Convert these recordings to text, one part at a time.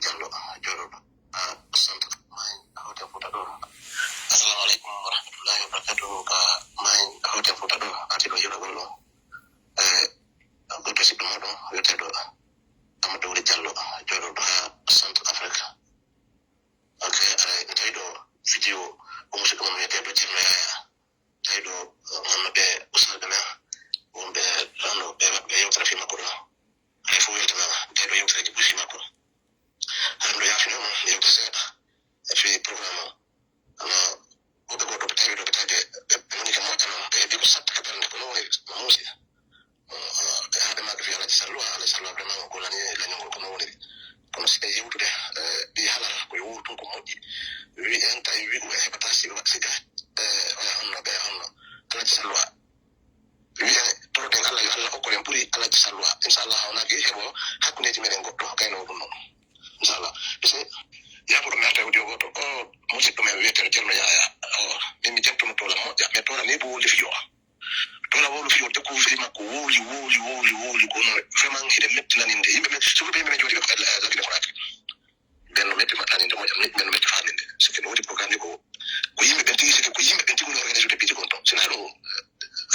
Diallo Jorodo centre main hotel Futa do. Assalamu alaikum warahmatullahi wabarakatuh ka main hotel Futa do ati do yoro gollo ko pesi do modo yote do Amadou Diallo Jorodo centre Africa. Okay, ay do video o mo ko mo yete do jirna ya ay do mo be usagana o be rano be yote fi makoro ay fu yote na ay do yote bushi makoro ando ya fino yote seda fi programme ana o be goto be do betaje be monika moja no be ko satta ka berne ko no musi hade ma fi ala salwa vraiment ko lani la nyongol ko no woni kono si yewtude bi halal ko yewtu ko moji wi en tay wi ko e batasi ba sika on be on ala salwa wi to de Allah ko ko puri ala salwa inshallah ona ke hebo hakune ti meden goddo kayno dum non inshallah bise ya pour me taw dio goddo o musi ko me wete terno yaaya mi jetto mo tola moja me tola ne bo le fiyo tola wolu fiyo de ko fi makko woli ko no vraiment hide metti naninde yimbe me so be me jodi ko la ko nak benno metti matani de moja benno metti faninde so ke wodi programme ko yimbe ben tigi ko yimbe ben tigi no organiser de piti konton sina do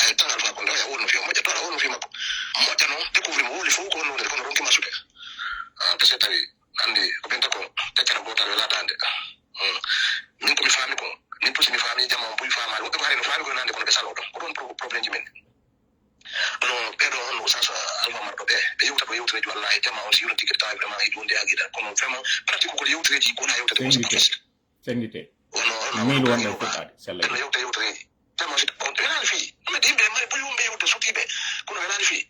ay tan alfa ko ya wonu fiyo moja tola wonu fiyo makko moja no découvrir mo woli fu ko no ko ronki masude parce que tawi andi ko benta ko tekkere botal wala dande min ko mi fami ko min pusi mi fami jama bu fama ko bari no fami ko nande ko be salo ko don problème ji men no pedo on usaso alma mardo be yewta ko yewta ji wallahi jama on si yunti ke tawi vraiment e jonde agida ko non vraiment pratique ko yewta ji ko na yewta ko sendite no min wonde ko taade sella no yewta ji jama si on tenal fi me dimbe mari bu yumbe yewta sutibe ko no venal fi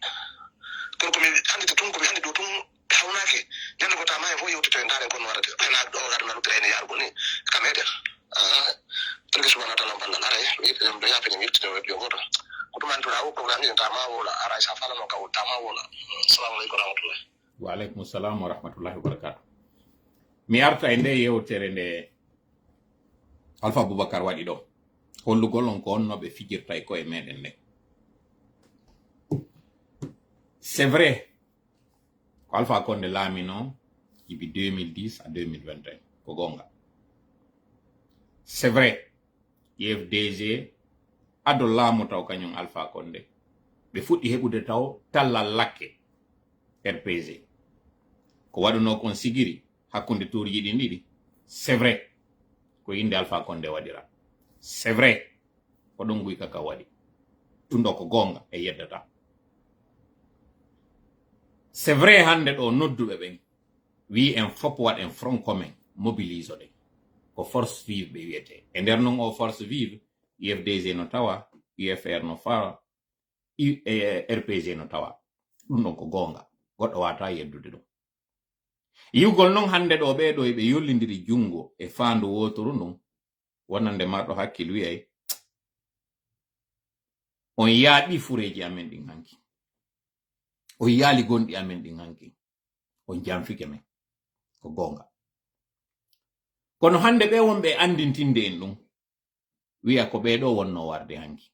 ko mi andi to tun ko mi andi do tun hawnake ñande ko tama fo yewti to ndare ko no warate ana do gar na traine yar ko ni kamede parce que subhanahu wa ta'ala balla are wi do yafi ni wirti do yo goto ko man to rawo programme ni tama wala ara sa fala no ka tama wala assalamu alaikum warahmatullahi wa alaikum assalam wa rahmatullahi wa barakatuh mi arta ende yewtere nde Alpha Boubacar wadi do hollugol on ko onno be fijirta ko e meden ne c'est vrai Alpha Condé lamino ibi 2010 à 2021 ko gonga c'est vrai IFDG ado laamu taw kañum Alpha Condé be fuɗɗi heɓude taw talla lakke RPG ko waɗuno kon sigiri hakkunde tourji ɗi ɗiɗi c'est vrai ko inde Alpha Condé waɗira c'est vrai ko ɗon guy kaka waɗi ɗum ɗo ko gonga e yeddata c'est vrai hande ɗo nodduɓe ɓen wi en fop wat en front commun mobilise ɗen ko force vive ɓe wiyete e nder non o force vive IFDG no tawa UFR no fawa RPG no tawa ɗum ɗon ko gonga goɗɗo wata yeddude ɗum yiwgol non hande ɗo ɓeɗo ɓe yollidiri jungo e faandu wotoru ndun wonande marɗo hakkil wiyay on yaaɓi fureji amen ɗin hanki on yaali gonɗi amen ɗin hanki on jamfike men ko gonga kono hande ɓe wonɓe andintinde en ɗum wiya ko ɓeɗo wonno warde hanki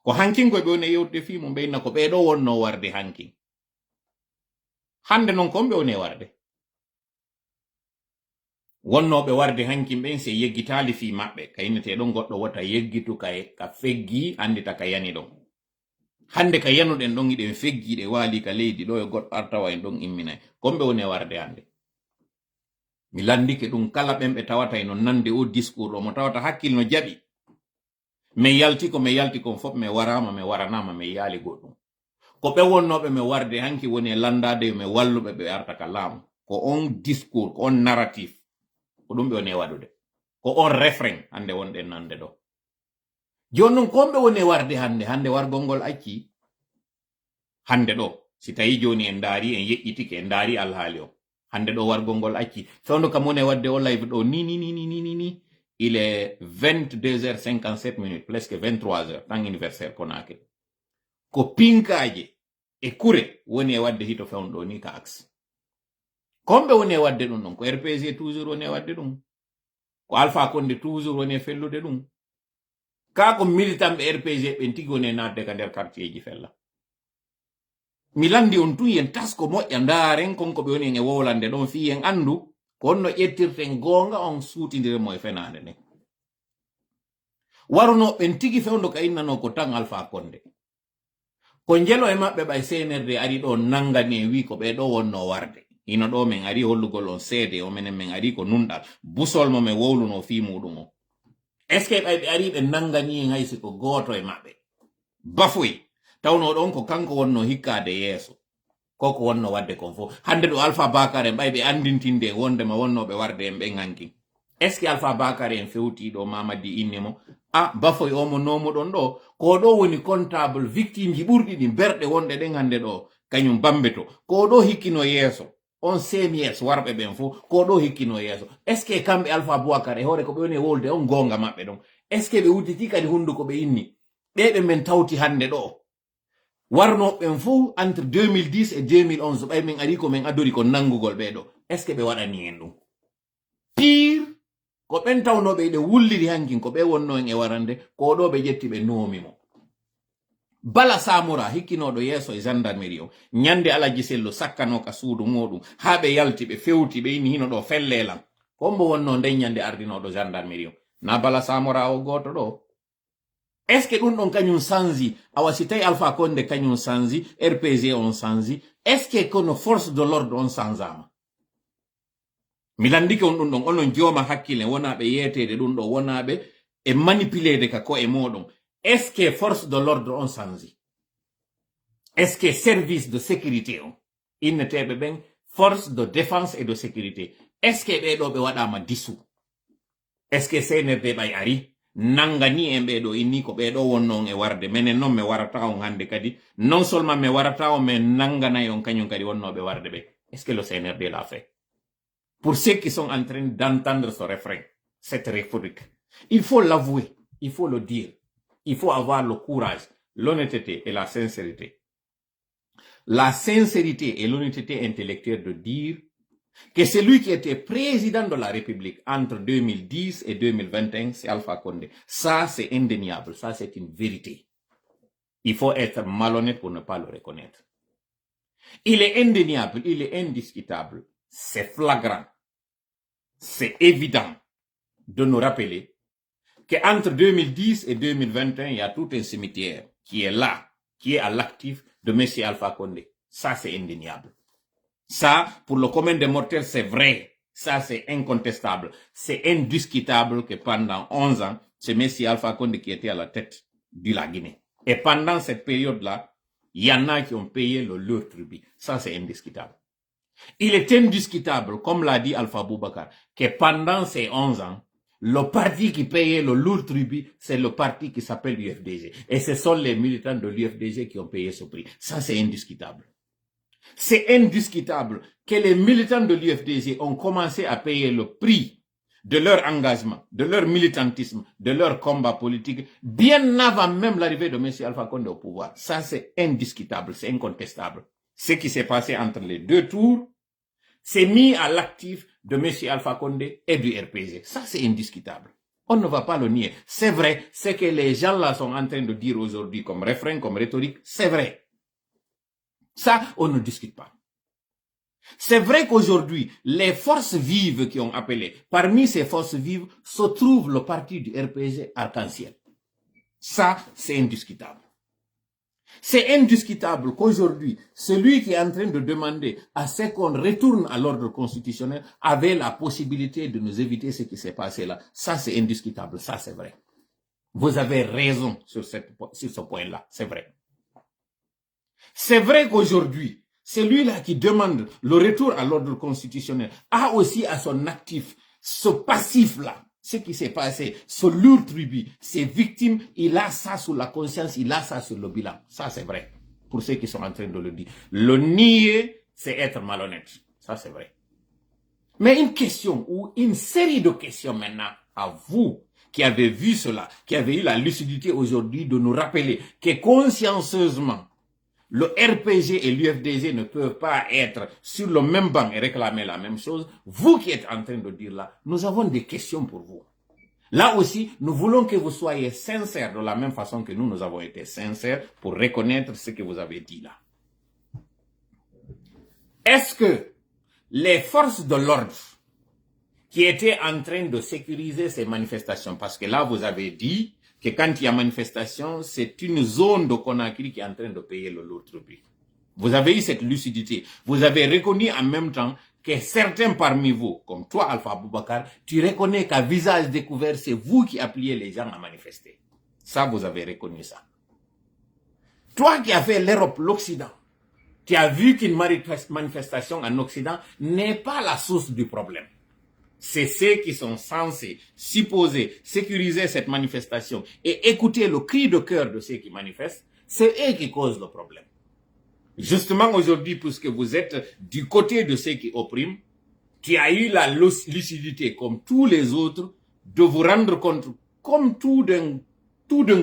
ko hankinkoye ɓe woni yewtude fimo ɓeyna ko ɓeɗo wonno warde hankin hande noon kon ɓe woni warde wonnoɓe warde hankin ɓen se yeggitali fi maɓɓe kayneteɗon goɗɗo wota yeggitu ka feggi andita ka yani ɗon hande ka yanuɗen ɗon iɗen feggiɗe waali ka leydi ɗo e goɗɗo artawa en ɗon imminay kon ɓe woni warde hande mi landike ɗum kala ɓen ɓe tawata no nande o discours ɗo mo tawata hakkil no jaɓi mi yalti kon fof mi warama mi waranama mi yaali goɗɗum ko ɓe wonnoɓe mi warde hanki woni landade mi walluɓe ɓe arta ka laamu ko on discours ko on narratif ko ɗum ɓe woni waɗude ko on refrain hande wonɗen nande ɗo joni noon kon ɓe woni warde hande wargol ngol acci hande ɗo si tawi joni en daari en yeƴƴitike en daari alhaali o hande ɗo wargol ngol acci fewndo kam woni wadde o live ɗo ni il est 22h57 minutes presque 23h tan anniversaire Konakri ko pinkaje e kure woni wadde hito fewndo ni ka axe kombe woni wadde ɗum ɗon ko RPG toujours woni wadde ɗum ko Alpha Condé toujours woni fellude ɗum ka ko militant ɓe RPG ɓen tigi woni nadde ka nder quartier ji fella mi landi on tu yen tasko moƴƴa ndaren konko ɓe woni e wowlande ɗon fi en andu konno ƴettirten gonga on suutidiremo e fenande ne waruno ɓen tigi fewndo ka innano ko tan Alpha Condé ko jelo e maɓɓe ɓay CNRD ari ɗo nangani wi ko ɓe ɗo wonno warde ino ɗo min ari hollugol on seede o menen min ari ko nunɗal busol mo min wowluno fi muɗum o est ce que ɓe ari ɓe nangani haysi ko goto e maɓɓe bafoy tawno ɗon ko kanko wonno hikkade yeeso koko wonno wadde kon fof hande ɗo Alpha Bakar en ɓay ɓe andintinde wondema wonnoɓe warde en ɓe ganki est ce que Alpha Bakar en fewti ɗo Mamadi innemo bafoy omo nomuɗon ɗo ko ɗo woni comptable victime ji ɓurɗi ɗi berɗe wonde ɗen hande ɗo kañum bambeto ko ɗo hikkino yeeso on CMS warɓe ɓen fof ko ɗo hikkino yeeso est ce que kamɓe Alpha Bakar e hoore ko ɓe woni wolde on gonga maɓɓe ɗon est ce que ɓe udditi kadi hunduko ɓe inni ɓeɓe men tawti hande ɗo warno ɓen fof entre 2010 et 2011 ɓay min ari ko min adori ko nangugol ɓeɗo est ce que ɓe waɗani en ɗum pire ko ɓen tawnoɓe ɗe wulliri hankin ko ɓe wonno en e warande ko ɗo ɓe ƴetti ɓe nomimo Bala Samura hikkinoɗo yeeso e gendarmerie o ñande Alaji Sello sakkano ka suudu muɗum ha ɓe yalti ɓe fewti ɓe inni hino ɗo fellelam kombo wonno nden ñande ardinoɗo gendarmerie o na Bala Samura o goto ɗo est ce que ɗum ɗon kañum sanzi awa si tawi Alpha Condé kañum sanzi RPG on sanzi est ce que kono force de l'ordre on sanzama mi landike on ɗum ɗon onon jooma hakkille wonaɓe yeetede ɗum ɗo wonaɓe e manipulede ka ko e moɗon est ce que force de l'ordre on sanzi est ce que service de sécurité on inneteɓe ɓen force de défense et de sécurité est ce que ɓeɗo ɓe waɗama disu est ce que CNRD ɓay ari nangani en ɓeɗo inni ko ɓeɗo wonno on e warde minen noon mi warata on hande kadi non seulement mi warata on mais nanganayi on kañum kadi wonnoɓe warde ɓe est ce que le CNRD l'a fait pour ceux qui sont en train d'entendre ce refrain cette rhétorique il faut l'avouer il faut le dire il faut avoir le courage l'honnêteté et la sincérité et l'honnêteté intellectuelle de dire que celui qui était président de la République entre 2010 et 2021, c'est Alpha Condé. Ça, c'est indéniable. Ça, c'est une vérité. Il faut être malhonnête pour ne pas le reconnaître. Il est indéniable, il est indiscutable. C'est flagrant. C'est évident de nous rappeler qu'entre 2010 et 2021, il y a tout un cimetière qui est là, qui est à l'actif de M. Alpha Condé. Ça, c'est indéniable. Ça, pour le commun des mortels, c'est vrai. Ça, c'est incontestable. C'est indiscutable que pendant 11 ans, c'est M. Alpha Condé qui était à la tête de la Guinée. Et pendant cette période-là, il y en a qui ont payé leur tribut. Ça, c'est indiscutable. Il est indiscutable, comme l'a dit Alpha Boubacar, que pendant ces 11 ans, le parti qui payait le lourd tribut, c'est le parti qui s'appelle l'UFDG. Et ce sont les militants de l'UFDG qui ont payé ce prix. Ça, c'est indiscutable. C'est indiscutable que les militants de l'UFDG ont commencé à payer le prix de leur engagement, de leur militantisme, de leur combat politique, bien avant même l'arrivée de M. Alpha Condé au pouvoir. Ça, c'est indiscutable, c'est incontestable. Ce qui s'est passé entre les deux tours, c'est mis à l'actif de M. Alpha Condé et du RPG. Ça, c'est indiscutable. On ne va pas le nier. C'est vrai, ce que les gens là sont en train de dire aujourd'hui comme refrain, comme rhétorique, c'est vrai. Ça, on ne discute pas. C'est vrai qu'aujourd'hui, les forces vives qui ont appelé, parmi ces forces vives, se trouve le parti du RPG Arc-en-Ciel. Ça, c'est indiscutable. C'est indiscutable qu'aujourd'hui, celui qui est en train de demander à ce qu'on retourne à l'ordre constitutionnel avait la possibilité de nous éviter ce qui s'est passé là. Ça, c'est indiscutable. Ça, c'est vrai. Vous avez raison sur ce point-là. C'est vrai. C'est vrai qu'aujourd'hui, celui-là qui demande le retour à l'ordre constitutionnel a aussi à son actif ce passif-là, ce qui s'est passé, ce lourd tribut, ces victimes, il a ça sur la conscience, il a ça sur le bilan. Ça, c'est vrai, pour ceux qui sont en train de le dire. Le nier, c'est être malhonnête. Ça, c'est vrai. Mais une question, ou une série de questions maintenant, à vous, qui avez vu cela, qui avez eu la lucidité aujourd'hui de nous rappeler que consciencieusement, le RPG et l'UFDG ne peuvent pas être sur le même banc et réclamer la même chose. Vous qui êtes en train de dire là, nous avons des questions pour vous. Là aussi, nous voulons que vous soyez sincères de la même façon que nous avons été sincères pour reconnaître ce que vous avez dit là. Est-ce que les forces de l'ordre qui était en train de sécuriser ces manifestations. Parce que là, vous avez dit que quand il y a manifestation, c'est une zone de Conakry qui est en train de payer le lourd tribut. Vous avez eu cette lucidité. Vous avez reconnu en même temps que certains parmi vous, comme toi, Alpha Boubacar, tu reconnais qu'à visage découvert, c'est vous qui appeliez les gens à manifester. Ça, vous avez reconnu ça. Toi qui as fait l'Europe, l'Occident, tu as vu qu'une manifestation en Occident n'est pas la source du problème. C'est ceux qui sont censés, supposer, sécuriser cette manifestation et écouter le cri de cœur de ceux qui manifestent, c'est eux qui causent le problème. Justement aujourd'hui, puisque vous êtes du côté de ceux qui oppriment, tu as eu la lucidité, comme tous les autres, de vous rendre compte, comme tout d'un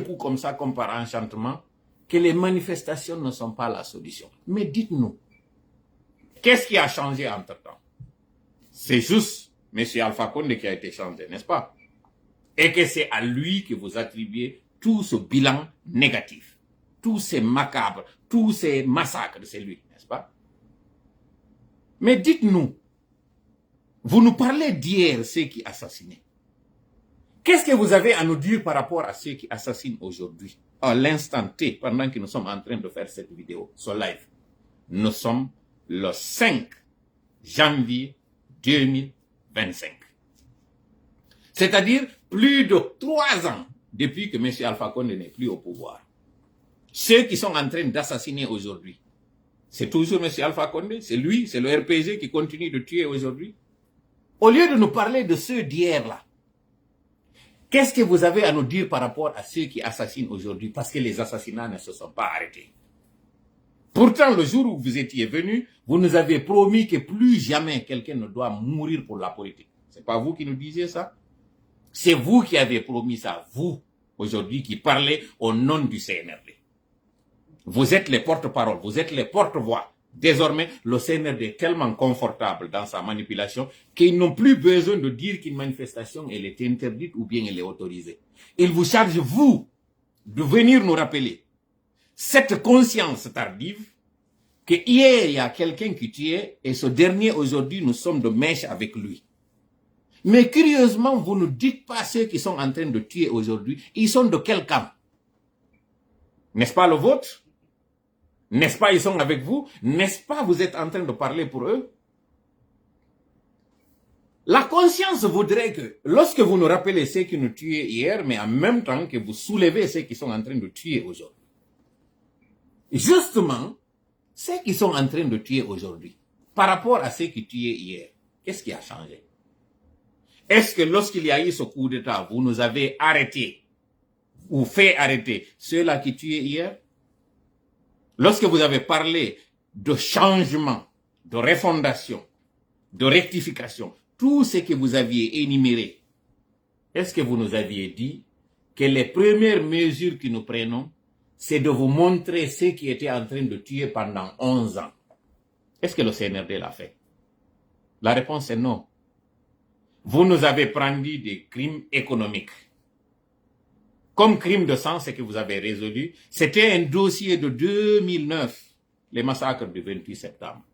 coup, comme ça, comme par enchantement, que les manifestations ne sont pas la solution. Mais dites-nous, qu'est-ce qui a changé entre-temps? C'est juste M. Alpha Condé qui a été changé, n'est-ce pas? Et que c'est à lui que vous attribuez tout ce bilan négatif. Tous ces macabres, tous ces massacres, c'est lui, n'est-ce pas? Mais dites-nous, vous nous parlez d'hier, ceux qui assassinaient. Qu'est-ce que vous avez à nous dire par rapport à ceux qui assassinent aujourd'hui? À l'instant T, pendant que nous sommes en train de faire cette vidéo, ce live, nous sommes le 5 janvier 2025. C'est-à-dire plus de 3 ans depuis que M. Alpha Condé n'est plus au pouvoir. Ceux qui sont en train d'assassiner aujourd'hui, c'est toujours M. Alpha Condé, c'est lui, c'est le RPG qui continue de tuer aujourd'hui. Au lieu de nous parler de ceux d'hier là, qu'est-ce que vous avez à nous dire par rapport à ceux qui assassinent aujourd'hui? Parce que les assassinats ne se sont pas arrêtés. Pourtant, le jour où vous étiez venu, vous nous avez promis que plus jamais quelqu'un ne doit mourir pour la politique. C'est pas vous qui nous disiez ça? C'est vous qui avez promis ça, vous, aujourd'hui, qui parlez au nom du CNRD. Vous êtes les porte-parole, vous êtes les porte-voix. Désormais, le CNRD est tellement confortable dans sa manipulation qu'ils n'ont plus besoin de dire qu'une manifestation elle est interdite ou bien elle est autorisée. Il vous charge, vous, de venir nous rappeler cette conscience tardive que hier, il y a quelqu'un qui tuait et ce dernier, aujourd'hui, nous sommes de mèche avec lui. Mais curieusement, vous ne dites pas ceux qui sont en train de tuer aujourd'hui, ils sont de quel camp? N'est-ce pas le vôtre? N'est-ce pas ils sont avec vous? N'est-ce pas vous êtes en train de parler pour eux? La conscience voudrait que, lorsque vous nous rappelez ceux qui nous tuaient hier, mais en même temps que vous soulevez ceux qui sont en train de tuer aujourd'hui. Justement, ceux qui sont en train de tuer aujourd'hui, par rapport à ceux qui tuaient hier, qu'est-ce qui a changé? Est-ce que lorsqu'il y a eu ce coup d'État, vous nous avez arrêté ou fait arrêter ceux-là qui tuaient hier? Lorsque vous avez parlé de changement, de refondation, de rectification, tout ce que vous aviez énuméré, est-ce que vous nous aviez dit que les premières mesures que nous prenons, c'est de vous montrer ceux qui étaient en train de tuer pendant 11 ans? Est-ce que le CNRD l'a fait? La réponse est non. Vous nous avez pris des crimes économiques. Comme crime de sang, ce que vous avez résolu, c'était un dossier de 2009, les massacres du 28 septembre.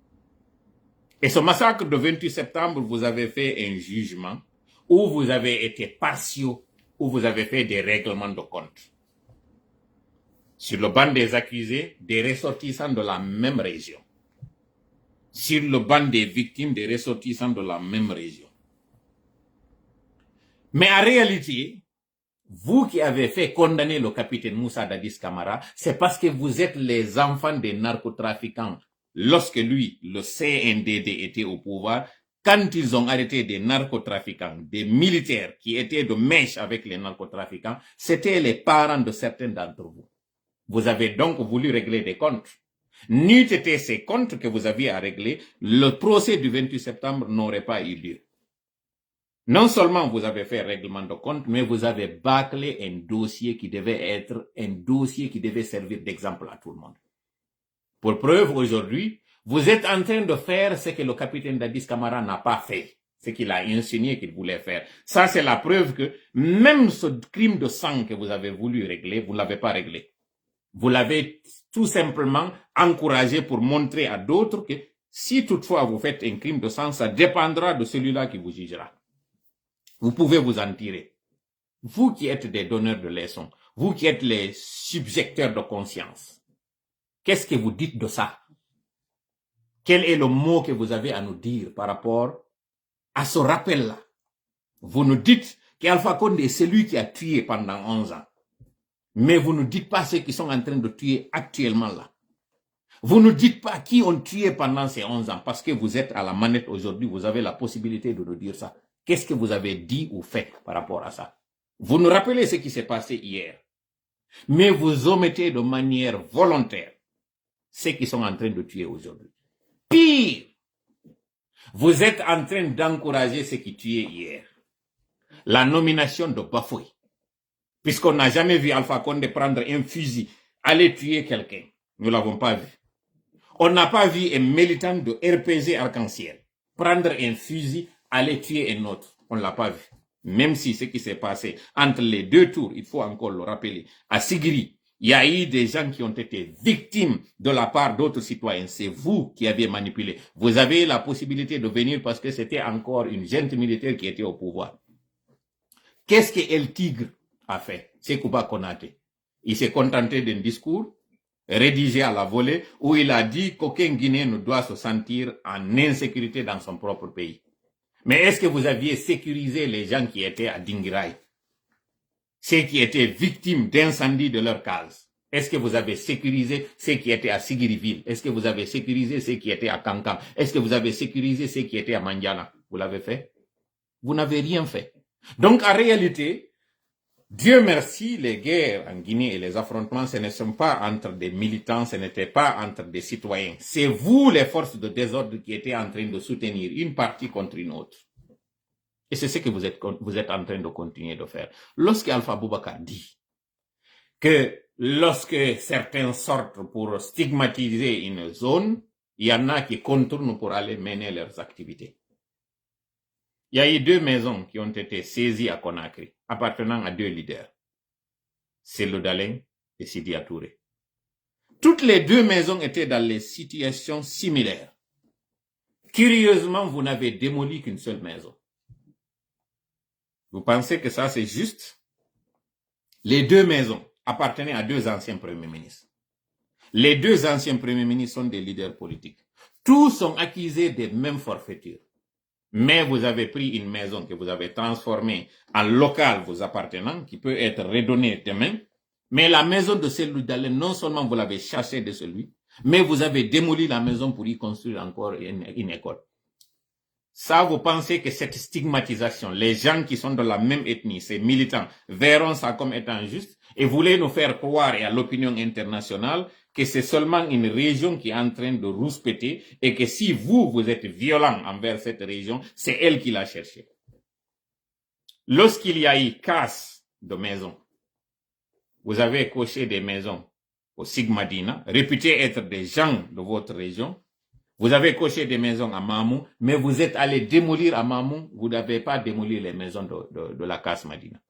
Et ce massacre de 28 septembre, vous avez fait un jugement où vous avez été partiaux, où vous avez fait des règlements de compte. Sur le banc des accusés, des ressortissants de la même région. Sur le banc des victimes, des ressortissants de la même région. Mais en réalité, vous qui avez fait condamner le capitaine Moussa Dadis Camara, c'est parce que vous êtes les enfants des narcotrafiquants. Lorsque lui, le CNDD, était au pouvoir, quand ils ont arrêté des narcotrafiquants, des militaires qui étaient de mèche avec les narcotrafiquants, c'était les parents de certains d'entre vous. Vous avez donc voulu régler des comptes. N'eût été ces comptes que vous aviez à régler, le procès du 28 septembre n'aurait pas eu lieu. Non seulement vous avez fait règlement de compte, mais vous avez bâclé un dossier qui devait être un dossier qui devait servir d'exemple à tout le monde. Pour preuve, aujourd'hui, vous êtes en train de faire ce que le capitaine Dadis Camara n'a pas fait, ce qu'il a insinué qu'il voulait faire. Ça, c'est la preuve que même ce crime de sang que vous avez voulu régler, vous ne l'avez pas réglé. Vous l'avez tout simplement encouragé pour montrer à d'autres que si toutefois vous faites un crime de sang, ça dépendra de celui-là qui vous jugera. Vous pouvez vous en tirer. Vous qui êtes des donneurs de leçons, vous qui êtes les subjecteurs de conscience, qu'est-ce que vous dites de ça? Quel est le mot que vous avez à nous dire par rapport à ce rappel-là? Vous nous dites qu'Alpha Condé est celui qui a tué pendant 11 ans. Mais vous ne dites pas ceux qui sont en train de tuer actuellement là. Vous ne dites pas qui ont tué pendant ces 11 ans, parce que vous êtes à la manette aujourd'hui, vous avez la possibilité de nous dire ça. Qu'est-ce que vous avez dit ou fait par rapport à ça? Vous nous rappelez ce qui s'est passé hier, mais vous omettez de manière volontaire ceux qui sont en train de tuer aujourd'hui. Pire, vous êtes en train d'encourager ceux qui tuaient hier. La nomination de Bafoué, puisqu'on n'a jamais vu Alpha Condé prendre un fusil, aller tuer quelqu'un. Nous ne l'avons pas vu. On n'a pas vu un militant de RPG Arc-en-Ciel prendre un fusil, aller tuer un autre. On ne l'a pas vu. Même si ce qui s'est passé entre les deux tours, il faut encore le rappeler, à Sigiri, il y a eu des gens qui ont été victimes de la part d'autres citoyens. C'est vous qui avez manipulé. Vous avez la possibilité de venir parce que c'était encore une junte militaire qui était au pouvoir. Qu'est-ce que El Tigre a fait? C'est Kouba Konaté. Il s'est contenté d'un discours rédigé à la volée où il a dit qu'aucun Guinéen ne doit se sentir en insécurité dans son propre pays. Mais est-ce que vous aviez sécurisé les gens qui étaient à Dingirai? Ceux qui étaient victimes d'incendie de leur case? Est-ce que vous avez sécurisé ceux qui étaient à Sigiriville? Est-ce que vous avez sécurisé ceux qui étaient à Kankam? Est-ce que vous avez sécurisé ceux qui étaient à Mandiana? Vous l'avez fait? Vous n'avez rien fait. Donc en réalité, Dieu merci, les guerres en Guinée et les affrontements, ce ne sont pas entre des militants, ce n'était pas entre des citoyens. C'est vous, les forces de désordre, qui étaient en train de soutenir une partie contre une autre. Et c'est ce que vous êtes en train de continuer de faire. Lorsque Alpha Boubacar dit que lorsque certains sortent pour stigmatiser une zone, il y en a qui contournent pour aller mener leurs activités. Il y a eu 2 maisons qui ont été saisies à Conakry, appartenant à 2 leaders, Cellou Dalein et Sidi Touré. Toutes les 2 maisons étaient dans les situations similaires. Curieusement, vous n'avez démoli qu'une seule maison. Vous pensez que ça c'est juste? Les 2 maisons appartenaient à 2 anciens premiers ministres. Les 2 anciens premiers ministres sont des leaders politiques. Tous sont accusés des mêmes forfaitures. Mais vous avez pris une maison que vous avez transformée en local vous appartenant, qui peut être redonnée demain. Mais la maison de Cellou Dalein, non seulement vous l'avez chassée de celui, mais vous avez démoli la maison pour y construire encore une école. Ça, vous pensez que cette stigmatisation, les gens qui sont de la même ethnie, ces militants, verront ça comme étant juste et voulaient nous faire croire et à l'opinion internationale que c'est seulement une région qui est en train de rouspéter et que si vous êtes violent envers cette région, c'est elle qui l'a cherché. Lorsqu'il y a eu casse de maisons, vous avez coché des maisons au Sigmadina, réputés être des gens de votre région. Vous avez coché des maisons à Mamou, mais vous êtes allé démolir à Mamou, vous n'avez pas démoli les maisons de la Casse Madina.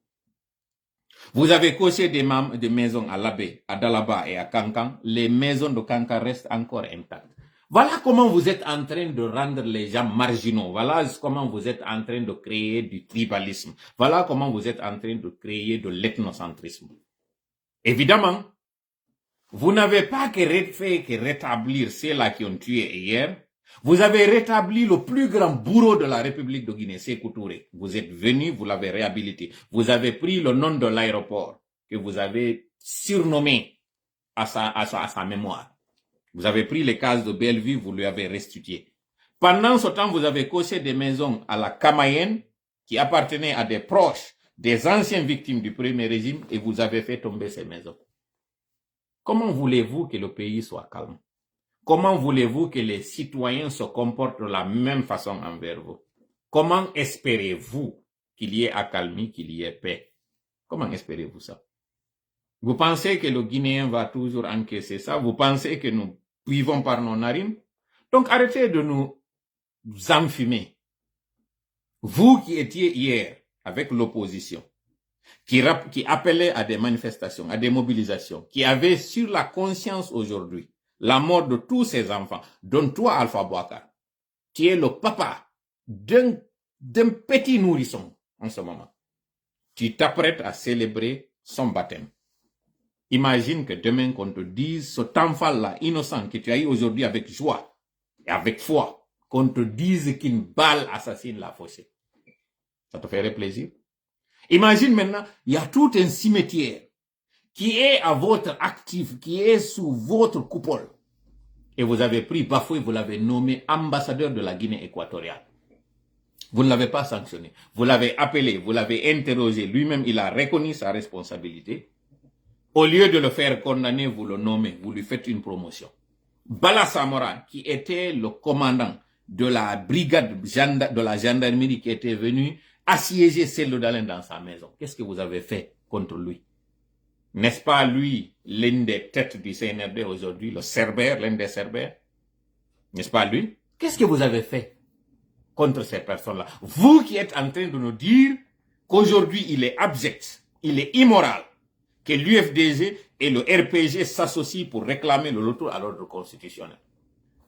Vous avez coché des maisons à Labé, à Dalaba et à Kankan. Les maisons de Kankan restent encore intactes. Voilà comment vous êtes en train de rendre les gens marginaux. Voilà comment vous êtes en train de créer du tribalisme. Voilà comment vous êtes en train de créer de l'ethnocentrisme. Évidemment, vous n'avez pas fait que rétablir ceux-là qui ont tué hier. Vous avez rétabli le plus grand bourreau de la République de Guinée, Sékou Touré. Vous êtes venu, vous l'avez réhabilité. Vous avez pris le nom de l'aéroport que vous avez surnommé à sa mémoire. Vous avez pris les cases de Bellevue, vous lui avez restitué. Pendant ce temps, vous avez coché des maisons à la Kamayenne qui appartenaient à des proches, des anciennes victimes du premier régime et vous avez fait tomber ces maisons. Comment voulez-vous que le pays soit calme? Comment voulez-vous que les citoyens se comportent de la même façon envers vous? Comment espérez-vous qu'il y ait accalmie, qu'il y ait paix? Comment espérez-vous ça? Vous pensez que le Guinéen va toujours encaisser ça? Vous pensez que nous vivons par nos narines? Donc arrêtez de nous enfumer. Vous qui étiez hier avec l'opposition, qui appelait à des manifestations, à des mobilisations, qui avait sur la conscience aujourd'hui la mort de tous ces enfants, dont toi, Alpha Boubacar, qui est le papa d'un petit nourrisson en ce moment. Tu t'apprêtes à célébrer son baptême. Imagine que demain qu'on te dise, cet enfant-là, innocent, que tu as eu aujourd'hui avec joie et avec foi, qu'on te dise qu'une balle assassine l'a fauché. Ça te ferait plaisir? Imagine maintenant, il y a tout un cimetière qui est à votre actif, qui est sous votre coupole. Et vous avez pris Bafoué, vous l'avez nommé ambassadeur de la Guinée équatoriale. Vous ne l'avez pas sanctionné. Vous l'avez appelé, vous l'avez interrogé. Lui-même, il a reconnu sa responsabilité. Au lieu de le faire condamner, vous le nommez, vous lui faites une promotion. Bala Samora, qui était le commandant de la brigade de la gendarmerie qui était venu assiéger Cellou Dalein dans sa maison. Qu'est-ce que vous avez fait contre lui? N'est-ce pas lui, l'une des têtes du CNRD aujourd'hui, le Cerbère, l'un des Cerbères? N'est-ce pas lui? Qu'est-ce que vous avez fait contre ces personnes-là? Vous qui êtes en train de nous dire qu'aujourd'hui il est abject, il est immoral, que l'UFDG et le RPG s'associent pour réclamer le retour à l'ordre constitutionnel.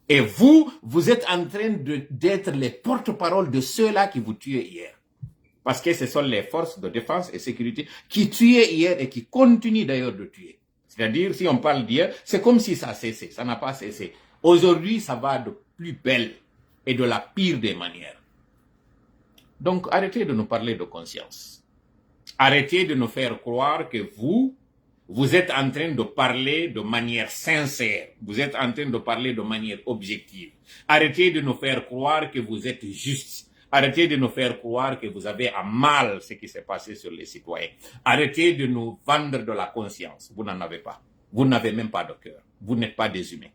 Et vous, vous êtes en train d'être les porte-parole de ceux-là qui vous tuaient hier. Parce que ce sont les forces de défense et sécurité qui tuaient hier et qui continuent d'ailleurs de tuer. C'est-à-dire, si on parle d'hier, c'est comme si ça cessait. Ça n'a pas cessé. Aujourd'hui, ça va de plus belle et de la pire des manières. Donc, arrêtez de nous parler de conscience. Arrêtez de nous faire croire que vous êtes en train de parler de manière sincère. Vous êtes en train de parler de manière objective. Arrêtez de nous faire croire que vous êtes juste. Arrêtez de nous faire croire que vous avez à mal ce qui s'est passé sur les citoyens. Arrêtez de nous vendre de la conscience. Vous n'en avez pas. Vous n'avez même pas de cœur. Vous n'êtes pas des humains.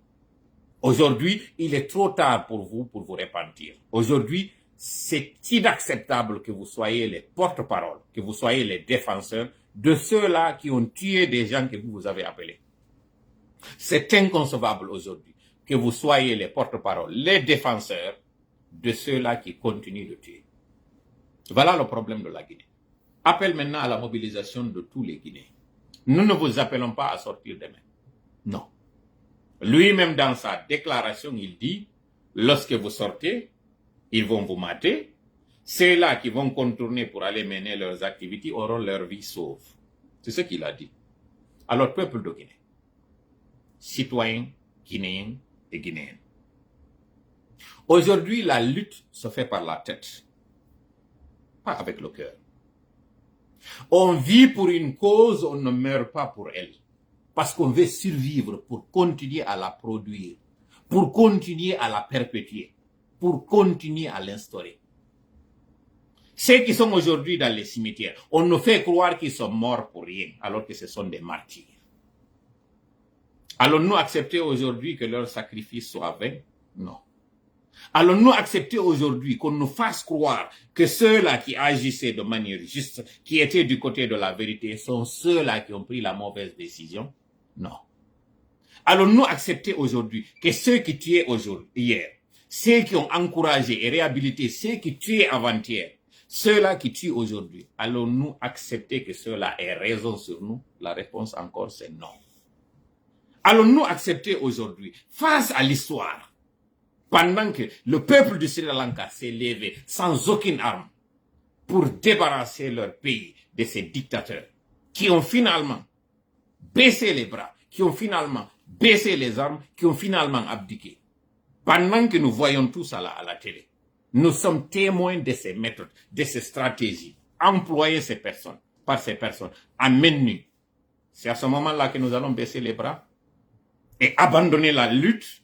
Aujourd'hui, il est trop tard pour vous repentir. Aujourd'hui, c'est inacceptable que vous soyez les porte-parole, que vous soyez les défenseurs de ceux-là qui ont tué des gens que vous avez appelés. C'est inconcevable aujourd'hui que vous soyez les porte-parole, les défenseurs de ceux-là qui continuent de tuer. Voilà le problème de la Guinée. Appelle maintenant à la mobilisation de tous les Guinéens. Nous ne vous appelons pas à sortir demain. Non. Lui-même, dans sa déclaration, il dit, lorsque vous sortez, ils vont vous mater. Ceux-là qui vont contourner pour aller mener leurs activités auront leur vie sauve. C'est ce qu'il a dit. Alors, peuple de Guinée, citoyens, Guinéens et Guinéennes, aujourd'hui, la lutte se fait par la tête, pas avec le cœur. On vit pour une cause, on ne meurt pas pour elle. Parce qu'on veut survivre pour continuer à la produire, pour continuer à la perpétuer, pour continuer à l'instaurer. Ceux qui sont aujourd'hui dans les cimetières, on nous fait croire qu'ils sont morts pour rien, alors que ce sont des martyrs. Allons-nous accepter aujourd'hui que leur sacrifice soit vain? Non. Allons-nous accepter aujourd'hui qu'on nous fasse croire que ceux-là qui agissaient de manière juste, qui étaient du côté de la vérité, sont ceux-là qui ont pris la mauvaise décision? Non. Allons-nous accepter aujourd'hui que ceux qui tuaient hier, ceux qui ont encouragé et réhabilité ceux qui tuaient avant-hier, ceux-là qui tuent aujourd'hui, allons-nous accepter que ceux-là aient raison sur nous? La réponse encore, c'est non. Allons-nous accepter aujourd'hui, face à l'histoire, pendant que le peuple du Sri Lanka s'est levé sans aucune arme pour débarrasser leur pays de ces dictateurs qui ont finalement baissé les bras, qui ont finalement baissé les armes, qui ont finalement abdiqué. Pendant que nous voyons tout ça à la télé, nous sommes témoins de ces méthodes, de ces stratégies, employées par ces personnes, à main nue. C'est à ce moment-là que nous allons baisser les bras et abandonner la lutte.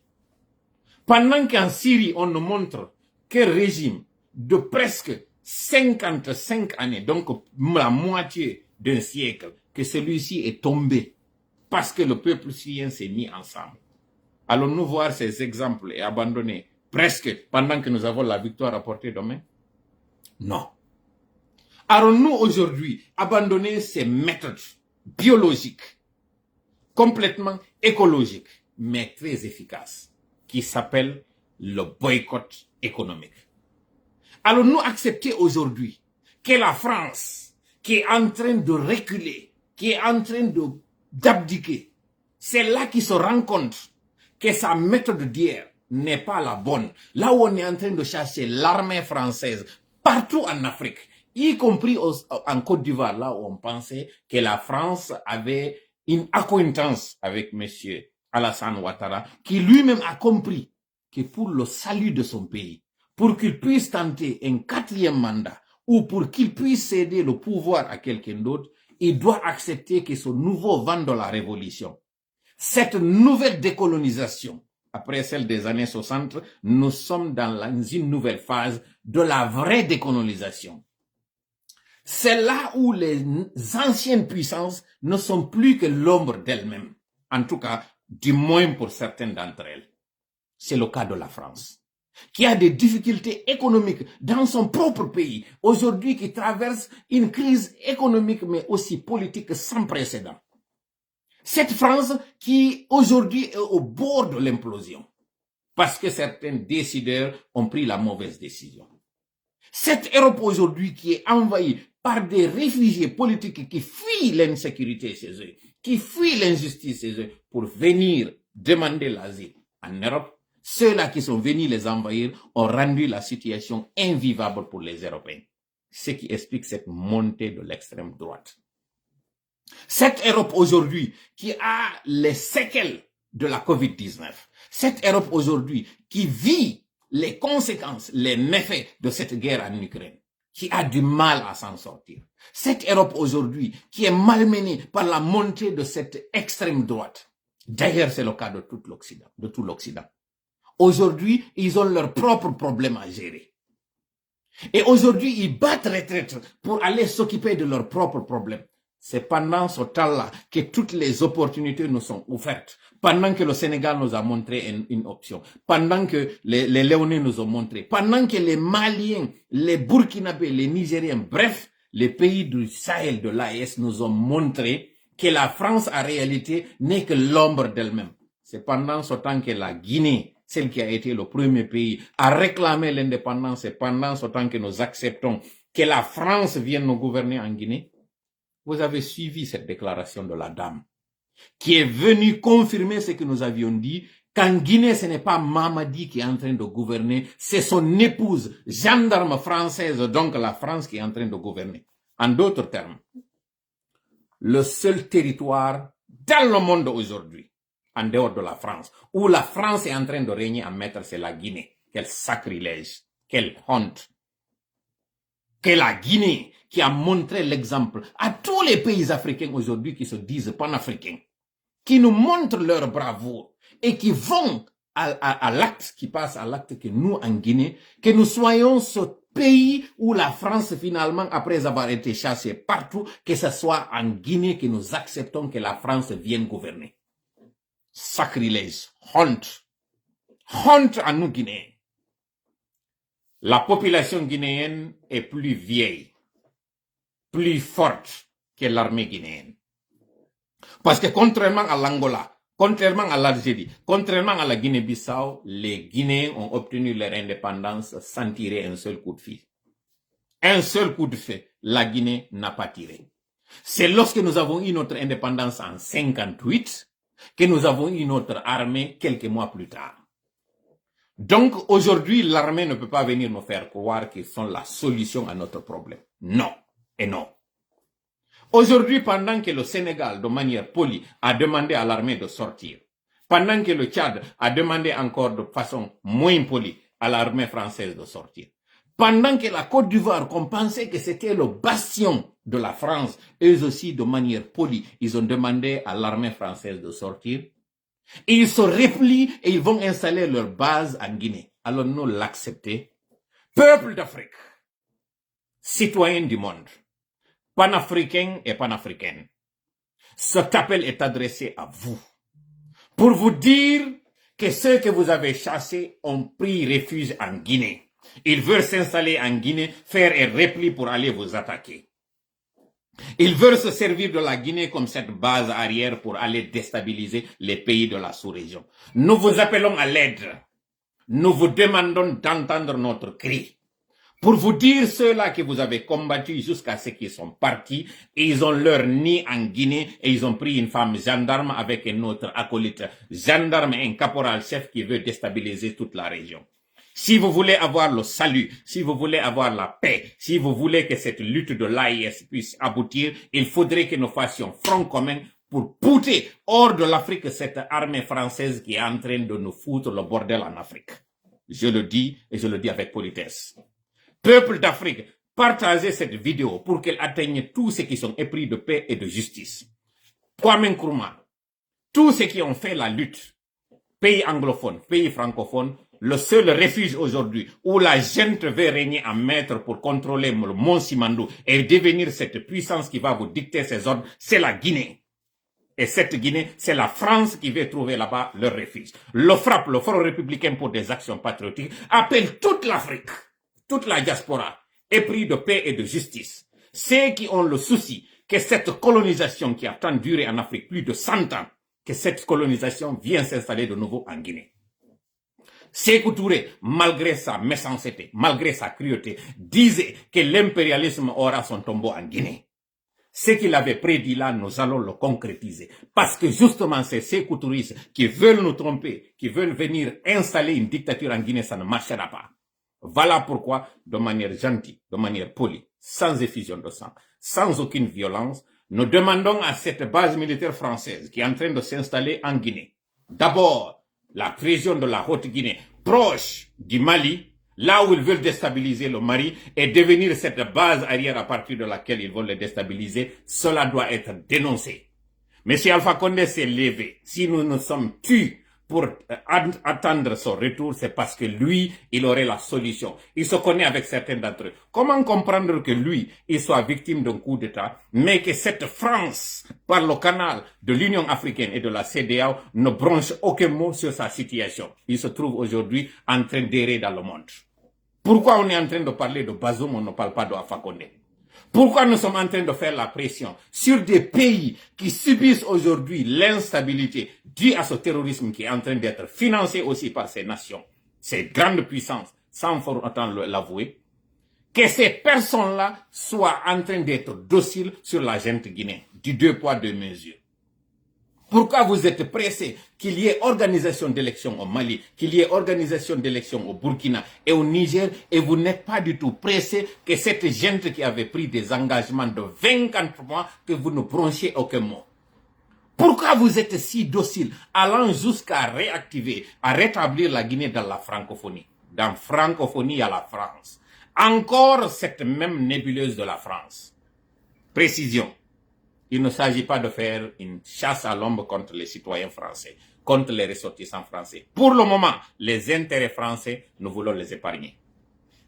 Pendant qu'en Syrie, on nous montre qu'un régime de presque 55 années, donc la moitié d'un siècle, que celui-ci est tombé parce que le peuple syrien s'est mis ensemble. Allons-nous voir ces exemples et abandonner presque pendant que nous avons la victoire à portée de main? Non. Allons-nous aujourd'hui abandonner ces méthodes biologiques, complètement écologiques, mais très efficaces, qui s'appelle le boycott économique? Allons-nous accepter aujourd'hui que la France, qui est en train de reculer, qui est en train d'abdiquer, c'est là qu'il se rend compte que sa méthode d'hier n'est pas la bonne. Là où on est en train de chercher l'armée française, partout en Afrique, y compris en Côte d'Ivoire, là où on pensait que la France avait une acquaintance avec monsieur Alassane Ouattara, qui lui-même a compris que pour le salut de son pays, pour qu'il puisse tenter un 4e mandat, ou pour qu'il puisse céder le pouvoir à quelqu'un d'autre, il doit accepter que ce nouveau vent de la révolution, cette nouvelle décolonisation, après celle des années 60, nous sommes dans une nouvelle phase de la vraie décolonisation. C'est là où les anciennes puissances ne sont plus que l'ombre d'elles-mêmes. En tout cas, du moins pour certaines d'entre elles. C'est le cas de la France, qui a des difficultés économiques dans son propre pays, aujourd'hui qui traverse une crise économique mais aussi politique sans précédent. Cette France qui aujourd'hui est au bord de l'implosion, parce que certains décideurs ont pris la mauvaise décision. Cette Europe aujourd'hui qui est envahie par des réfugiés politiques qui fuient l'insécurité chez eux, qui fuient l'injustice chez eux pour venir demander l'asile en Europe, ceux-là qui sont venus les envahir ont rendu la situation invivable pour les Européens. Ce qui explique cette montée de l'extrême droite. Cette Europe aujourd'hui qui a les séquelles de la COVID-19, cette Europe aujourd'hui qui vit les conséquences, les méfaits de cette guerre en Ukraine, qui a du mal à s'en sortir. Cette Europe aujourd'hui qui est malmenée par la montée de cette extrême droite. D'ailleurs, c'est le cas de tout l'Occident. Aujourd'hui, ils ont leurs propres problèmes à gérer. Et aujourd'hui, ils battent retraite pour aller s'occuper de leurs propres problèmes. C'est pendant ce temps-là que toutes les opportunités nous sont offertes. Pendant que le Sénégal nous a montré une option. Pendant que les Léonais nous ont montré. Pendant que les Maliens, les Burkinabés, les Nigériens, bref, les pays du Sahel, de l'AES nous ont montré que la France, en réalité, n'est que l'ombre d'elle-même. C'est pendant ce temps que la Guinée, celle qui a été le premier pays à réclamer l'indépendance, c'est pendant ce temps que nous acceptons que la France vienne nous gouverner en Guinée. Vous avez suivi cette déclaration de la dame qui est venue confirmer ce que nous avions dit, qu'en Guinée, ce n'est pas Mamadi qui est en train de gouverner, c'est son épouse, gendarme française, donc la France qui est en train de gouverner. En d'autres termes, le seul territoire dans le monde aujourd'hui, en dehors de la France, où la France est en train de régner en maître, c'est la Guinée. Quel sacrilège, quelle honte. Que la Guinée, qui a montré l'exemple à tous les pays africains aujourd'hui qui se disent panafricains, qui nous montrent leur bravoure et qui vont à l'acte, qui passe à l'acte que nous, en Guinée, que nous soyons ce pays où la France, finalement, après avoir été chassée partout, que ce soit en Guinée que nous acceptons que la France vienne gouverner. Sacrilège, honte. Honte à nous, Guinéens. La population guinéenne est plus vieille, plus forte que l'armée guinéenne. Parce que contrairement à l'Angola, contrairement à l'Algérie, contrairement à la Guinée-Bissau, les Guinéens ont obtenu leur indépendance sans tirer un seul coup de feu. Un seul coup de feu, la Guinée n'a pas tiré. C'est lorsque nous avons eu notre indépendance en 58 que nous avons eu notre armée quelques mois plus tard. Donc aujourd'hui, l'armée ne peut pas venir nous faire croire qu'ils sont la solution à notre problème. Non et non. Aujourd'hui, pendant que le Sénégal, de manière polie, a demandé à l'armée de sortir, pendant que le Tchad a demandé encore de façon moins polie à l'armée française de sortir, pendant que la Côte d'Ivoire, qu'on pensait que c'était le bastion de la France, eux aussi, de manière polie, ils ont demandé à l'armée française de sortir, et ils se replient et ils vont installer leur base en Guinée. Alors nous l'accepter. Peuple d'Afrique, citoyens du monde, panafricains et panafricaines, cet appel est adressé à vous pour vous dire que ceux que vous avez chassés ont pris refuge en Guinée. Ils veulent s'installer en Guinée, faire un repli pour aller vous attaquer. Ils veulent se servir de la Guinée comme cette base arrière pour aller déstabiliser les pays de la sous-région. Nous vous appelons à l'aide. Nous vous demandons d'entendre notre cri. Pour vous dire ceux-là que vous avez combattus jusqu'à ce qu'ils sont partis, et ils ont leur nid en Guinée, et ils ont pris une femme gendarme avec un autre acolyte gendarme et un caporal-chef qui veut déstabiliser toute la région. Si vous voulez avoir le salut, si vous voulez avoir la paix, si vous voulez que cette lutte de l'AIS puisse aboutir, il faudrait que nous fassions front commun pour pouter hors de l'Afrique cette armée française qui est en train de nous foutre le bordel en Afrique. Je le dis et je le dis avec politesse. Peuple d'Afrique, partagez cette vidéo pour qu'elle atteigne tous ceux qui sont épris de paix et de justice. Kwame Nkrumah, tous ceux qui ont fait la lutte, pays anglophone, pays francophone, le seul refuge aujourd'hui où la gente veut régner en maître pour contrôler le mont Simandou et devenir cette puissance qui va vous dicter ses ordres, c'est la Guinée. Et cette Guinée, c'est la France qui veut trouver là-bas leur refuge. Le FRAPP, le Front républicain pour des actions patriotiques, appelle toute l'Afrique, toute la diaspora, épris de paix et de justice. Ceux qui ont le souci que cette colonisation qui a tant duré en Afrique, plus de 100 ans, que cette colonisation vient s'installer de nouveau en Guinée. Sékou Touré, malgré sa méchanceté, malgré sa cruauté, disait que l'impérialisme aura son tombeau en Guinée. Ce qu'il avait prédit là, nous allons le concrétiser. Parce que justement, c'est ces Touré qui veulent nous tromper, qui veulent venir installer une dictature en Guinée, ça ne marchera pas. Voilà pourquoi, de manière gentille, de manière polie, sans effusion de sang, sans aucune violence, nous demandons à cette base militaire française qui est en train de s'installer en Guinée, d'abord, la région de la Haute-Guinée, proche du Mali, là où ils veulent déstabiliser le Mali et devenir cette base arrière à partir de laquelle ils vont le déstabiliser, cela doit être dénoncé. Monsieur Alpha Condé s'est levé. Si nous nous sommes tus pour attendre son retour, c'est parce que lui, il aurait la solution. Il se connaît avec certains d'entre eux. Comment comprendre que lui, il soit victime d'un coup d'État, mais que cette France, par le canal de l'Union africaine et de la CEDEAO, ne bronche aucun mot sur sa situation. Il se trouve aujourd'hui en train d'errer dans le monde. Pourquoi on est en train de parler de Bazoum, on ne parle pas de Alpha Condé? Pourquoi nous sommes en train de faire la pression sur des pays qui subissent aujourd'hui l'instabilité due à ce terrorisme qui est en train d'être financé aussi par ces nations, ces grandes puissances, sans pour autant l'avouer, que ces personnes-là soient en train d'être dociles sur la gente guinéenne, du 2 poids 2 mesures? Pourquoi vous êtes pressé qu'il y ait organisation d'élections au Mali, qu'il y ait organisation d'élections au Burkina et au Niger, et vous n'êtes pas du tout pressé que cette gente qui avait pris des engagements de 24 mois, que vous ne bronchiez aucun mot? Pourquoi vous êtes si docile, allant jusqu'à réactiver, à rétablir la Guinée dans la francophonie? Dans francophonie, il y a la France. Encore cette même nébuleuse de la France. Précision. Il ne s'agit pas de faire une chasse à l'ombre contre les citoyens français, contre les ressortissants français. Pour le moment, les intérêts français, nous voulons les épargner.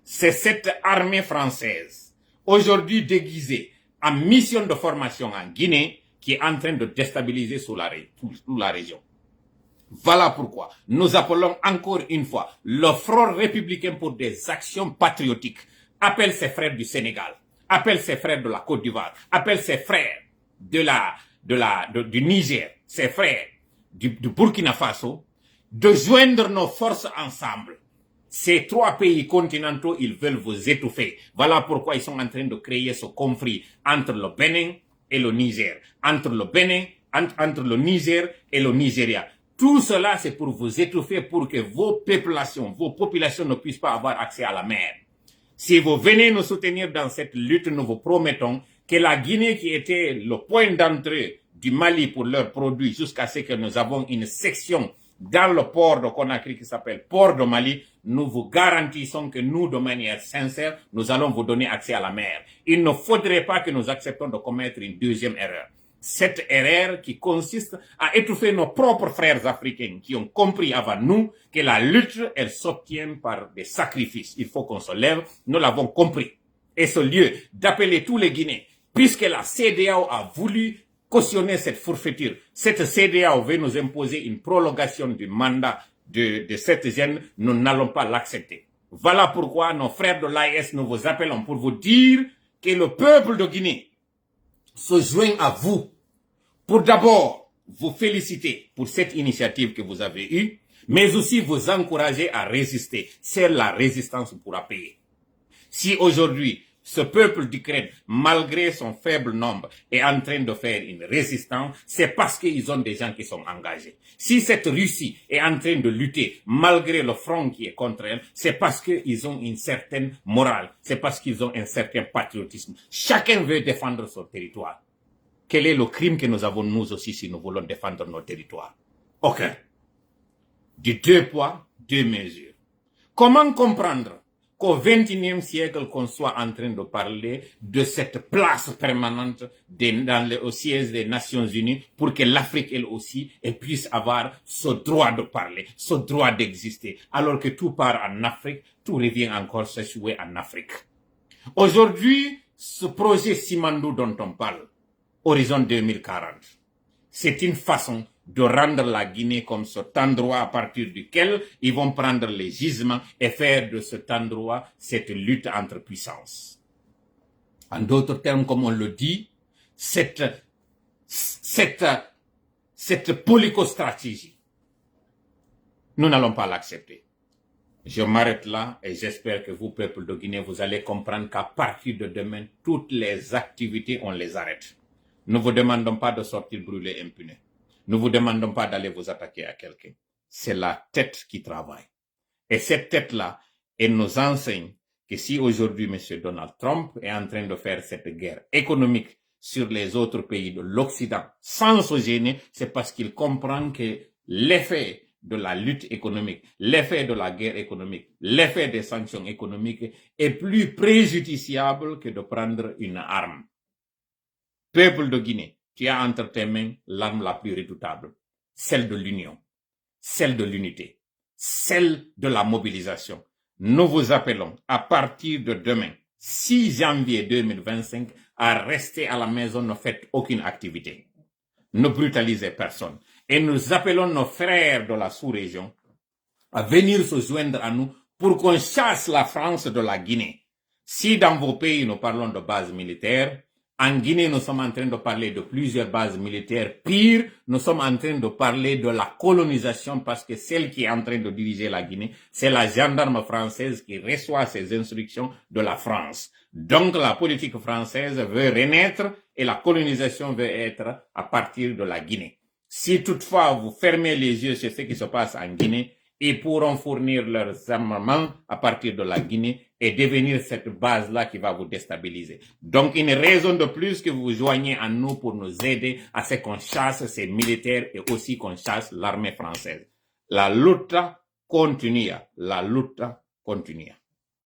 C'est cette armée française, aujourd'hui déguisée en mission de formation en Guinée, qui est en train de déstabiliser toute la région. Voilà pourquoi nous appelons encore une fois le Front républicain pour des actions patriotiques. Appelle ses frères du Sénégal, appelle ses frères de la Côte d'Ivoire, appelle ses frères du Niger, ses frères du Burkina Faso, de joindre nos forces ensemble. Ces 3 pays continentaux, ils veulent vous étouffer. Voilà pourquoi ils sont en train de créer ce conflit entre le Bénin et le Niger, entre le Bénin, entre le Niger et le Nigeria. Tout cela, c'est pour vous étouffer, pour que vos populations ne puissent pas avoir accès à la mer. Si vous venez nous soutenir dans cette lutte, nous vous promettons que la Guinée, qui était le point d'entrée du Mali pour leurs produits, jusqu'à ce que nous avons une section dans le port de Conakry qui s'appelle Port de Mali, nous vous garantissons que nous, de manière sincère, nous allons vous donner accès à la mer. Il ne faudrait pas que nous acceptions de commettre une deuxième erreur. Cette erreur qui consiste à étouffer nos propres frères africains qui ont compris avant nous que la lutte, elle s'obtient par des sacrifices. Il faut qu'on se lève, nous l'avons compris. Et ce lieu d'appeler tous les Guinéens, puisque la CEDEAO a voulu cautionner cette forfaiture, cette CEDEAO veut nous imposer une prolongation du mandat de cette jeune, nous n'allons pas l'accepter. Voilà pourquoi nos frères de l'AIS, nous vous appelons pour vous dire que le peuple de Guinée se joint à vous pour d'abord vous féliciter pour cette initiative que vous avez eue, mais aussi vous encourager à résister. C'est la résistance qui pourra payer. Si aujourd'hui, ce peuple d'Ukraine, malgré son faible nombre, est en train de faire une résistance, c'est parce qu'ils ont des gens qui sont engagés. Si cette Russie est en train de lutter, malgré le front qui est contre elle, c'est parce qu'ils ont une certaine morale, c'est parce qu'ils ont un certain patriotisme. Chacun veut défendre son territoire. Quel est le crime que nous avons nous aussi si nous voulons défendre nos territoires? Ok. Du 2 poids, 2 mesures. Comment comprendre qu'au XXIe siècle, qu'on soit en train de parler de cette place permanente au siège des Nations Unies pour que l'Afrique, elle aussi, elle puisse avoir ce droit de parler, ce droit d'exister, alors que tout part en Afrique, tout revient encore s'échouer en Afrique. Aujourd'hui, ce projet Simandou dont on parle, Horizon 2040, c'est une façon de rendre la Guinée comme cet endroit à partir duquel ils vont prendre les gisements et faire de cet endroit cette lutte entre puissances. En d'autres termes, comme on le dit, cette polycostratégie, nous n'allons pas l'accepter. Je m'arrête là et j'espère que vous, peuple de Guinée, vous allez comprendre qu'à partir de demain, toutes les activités, on les arrête. Nous ne vous demandons pas de sortir brûler impuné. Nous ne vous demandons pas d'aller vous attaquer à quelqu'un. C'est la tête qui travaille. Et cette tête-là, elle nous enseigne que si aujourd'hui M. Donald Trump est en train de faire cette guerre économique sur les autres pays de l'Occident sans se gêner, c'est parce qu'il comprend que l'effet de la lutte économique, l'effet de la guerre économique, l'effet des sanctions économiques est plus préjudiciable que de prendre une arme. Peuple de Guinée, tu as entre tes mains l'arme la plus redoutable, celle de l'union, celle de l'unité, celle de la mobilisation. Nous vous appelons à partir de demain, 6 janvier 2025, à rester à la maison, ne faites aucune activité. Ne brutalisez personne. Et nous appelons nos frères de la sous-région à venir se joindre à nous pour qu'on chasse la France de la Guinée. Si dans vos pays nous parlons de bases militaires, en Guinée, nous sommes en train de parler de plusieurs bases militaires. Pire, nous sommes en train de parler de la colonisation parce que celle qui est en train de diriger la Guinée, c'est la gendarme française qui reçoit ses instructions de la France. Donc, la politique française veut renaître et la colonisation veut être à partir de la Guinée. Si toutefois vous fermez les yeux sur ce qui se passe en Guinée, ils pourront fournir leurs armements à partir de la Guinée et devenir cette base-là qui va vous déstabiliser. Donc, une raison de plus que vous vous joignez à nous pour nous aider à ce qu'on chasse ces militaires et aussi qu'on chasse l'armée française. La lutte continue. La lutte continue.